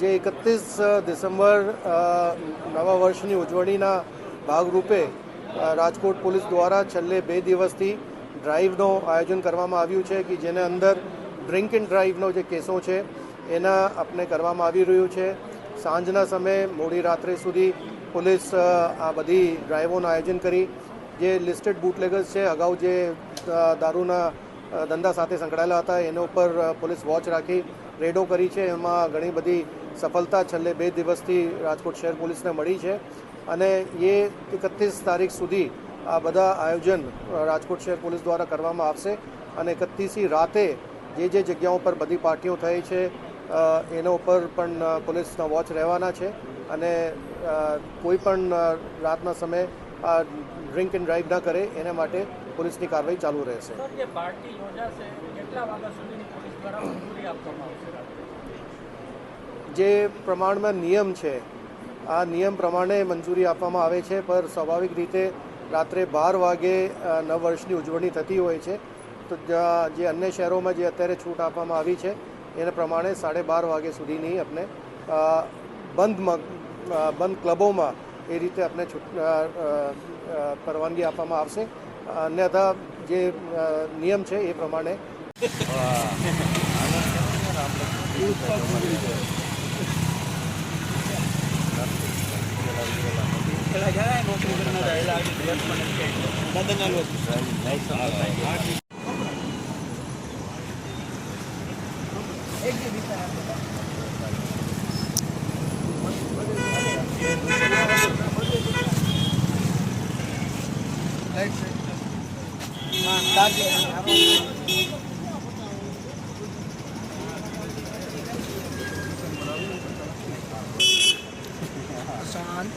આજે 31 ડિસેમ્બર નવા વર્ષની ઉજવણીના ભાગરૂપે રાજકોટ પોલીસ દ્વારા છેલ્લે 2 દિવસથી ડ્રાઈવનું આયોજન કરવામાં આવ્યું છે કે જેને અંદર ડ્રિંક એન્ડ ડ્રાઈવનો જે કેસો છે એના આપણે કરવામાં આવી રહ્યું છે. સાંજના સમયે મોડી રાત્રે સુધી પોલીસ આ બધી ડ્રાઈવોનું આયોજન કરી જે લિસ્ટેડ બુટલેગર્સ છે, અગાઉ જે દારૂના ધંધા સાથે સંકળાયેલા હતા એના ઉપર પોલીસ વોચ રાખી રેડો કરી છે. એમાં ઘણી બધી સફળતા છેલ્લે 2 દિવસથી રાજકોટ શહેર પોલીસને મળી છે અને એ 31 તારીખ સુધી આ બધા આયોજન રાજકોટ શહેર પોલીસ દ્વારા કરવામાં આવશે અને 31મી રાતે જે જગ્યાઓ પર બધી પાર્ટીઓ થઈ છે એના ઉપર પણ પોલીસના વોચ રહેવાના છે અને કોઈ પણ રાતના સમયે ડ્રિંક એન્ડ ડ્રાઈવ ના કરે એના માટે પોલીસની કાર્યવાહી ચાલુ રહેશે. જે પ્રમાણમાં નિયમ છે આ નિયમ પ્રમાણે મંજૂરી આપવામાં આવે છે, પર સ્વાભાવિક રીતે રાત્રે 12 વાગે નવ વર્ષની ઉજવણી થતી હોય છે તો જે અન્ય શહેરોમાં જે અત્યારે છૂટ આપવામાં આવી છે એના પ્રમાણે 12:30 વાગ્યા સુધીની આપણે બંધ ક્લબોમાં એ રીતે આપણે પરવાનગી આપવામાં આવશે. અન્યથા જે નિયમ છે એ પ્રમાણે શાંત